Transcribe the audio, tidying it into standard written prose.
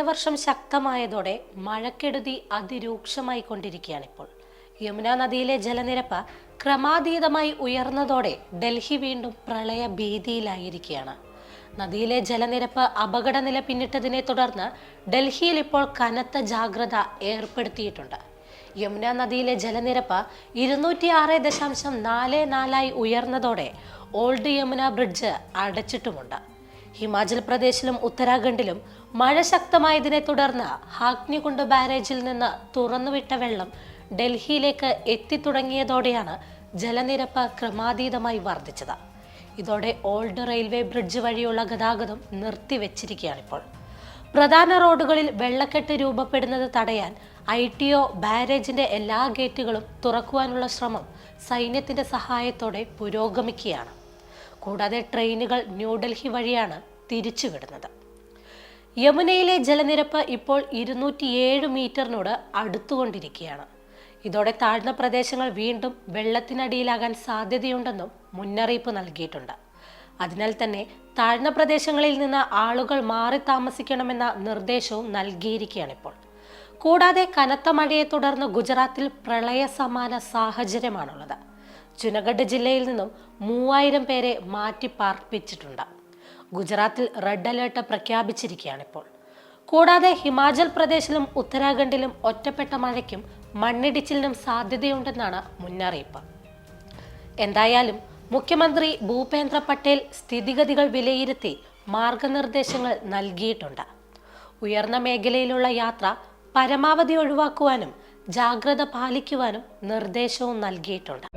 കാലവർഷം ശക്തമായതോടെ മഴക്കെടുതി അതിരൂക്ഷമായി കൊണ്ടിരിക്കുകയാണിപ്പോൾ. യമുന നദിയിലെ ജലനിരപ്പ് ക്രമാതീതമായി ഉയർന്നതോടെ ഡൽഹി വീണ്ടും പ്രളയ ഭീതിയിലായിരിക്കുകയാണ്. നദിയിലെ ജലനിരപ്പ് അപകടനില പിന്നിട്ടതിനെ തുടർന്ന് ഡൽഹിയിൽ ഇപ്പോൾ കനത്ത ജാഗ്രത ഏർപ്പെടുത്തിയിട്ടുണ്ട്. യമുന നദിയിലെ ജലനിരപ്പ് 206.44 ഉയർന്നതോടെ ഓൾഡ് യമുന ബ്രിഡ്ജ് അടച്ചിട്ടുമുണ്ട്. ഹിമാചൽ പ്രദേശിലും ഉത്തരാഖണ്ഡിലും മഴ ശക്തമായതിനെ തുടർന്ന് ഹാക്നികുണ്ട് ബാരേജിൽ നിന്ന് തുറന്നുവിട്ട വെള്ളം ഡൽഹിയിലേക്ക് എത്തിത്തുടങ്ങിയതോടെയാണ് ജലനിരപ്പ് ക്രമാതീതമായി വർദ്ധിച്ചത്. ഇതോടെ ഓൾഡ് റെയിൽവേ ബ്രിഡ്ജ് വഴിയുള്ള ഗതാഗതം നിർത്തിവെച്ചിരിക്കുകയാണിപ്പോൾ. പ്രധാന റോഡുകളിൽ വെള്ളക്കെട്ട് രൂപപ്പെടുന്നത് തടയാൻ ITO ബാരേജിന്റെ എല്ലാ ഗേറ്റുകളും തുറക്കുവാനുള്ള ശ്രമം സൈന്യത്തിന്റെ സഹായത്തോടെ പുരോഗമിക്കുകയാണ്. കൂടാതെ ട്രെയിനുകൾ ന്യൂഡൽഹി വഴിയാണ് തിരിച്ചുവിടുന്നത്. യമുനയിലെ ജലനിരപ്പ് ഇപ്പോൾ 207 മീറ്ററിനോട് അടുത്തുകൊണ്ടിരിക്കുകയാണ്. ഇതോടെ താഴ്ന്ന പ്രദേശങ്ങൾ വീണ്ടും വെള്ളത്തിനടിയിലാകാൻ സാധ്യതയുണ്ടെന്നും മുന്നറിയിപ്പ് നൽകിയിട്ടുണ്ട്. അതിനാൽ തന്നെ താഴ്ന്ന പ്രദേശങ്ങളിൽ നിന്ന് ആളുകൾ മാറി താമസിക്കണമെന്ന നിർദ്ദേശവും നൽകിയിരിക്കുകയാണിപ്പോൾ. കൂടാതെ കനത്ത മഴയെ തുടർന്ന് ഗുജറാത്തിൽ പ്രളയ സമാന സാഹചര്യമാണുള്ളത്. ജുനഗഡ് ജില്ലയിൽ നിന്നും 3000 പേരെ മാറ്റി പാർപ്പിച്ചിട്ടുണ്ട്. ഗുജറാത്തിൽ റെഡ് അലേർട്ട് പ്രഖ്യാപിച്ചിരിക്കുകയാണിപ്പോൾ. കൂടാതെ ഹിമാചൽ പ്രദേശിലും ഉത്തരാഖണ്ഡിലും ഒറ്റപ്പെട്ട മഴയ്ക്കും മണ്ണിടിച്ചിലിനും സാധ്യതയുണ്ടെന്നാണ് മുന്നറിയിപ്പ്. എന്തായാലും മുഖ്യമന്ത്രി ഭൂപേന്ദ്ര പട്ടേൽ സ്ഥിതിഗതികൾ വിലയിരുത്തി മാർഗനിർദ്ദേശങ്ങൾ നൽകിയിട്ടുണ്ട്. ഉയർന്ന മേഖലയിലുള്ള യാത്ര പരമാവധി ഒഴിവാക്കുവാനും ജാഗ്രത പാലിക്കുവാനും നിർദ്ദേശവും നൽകിയിട്ടുണ്ട്.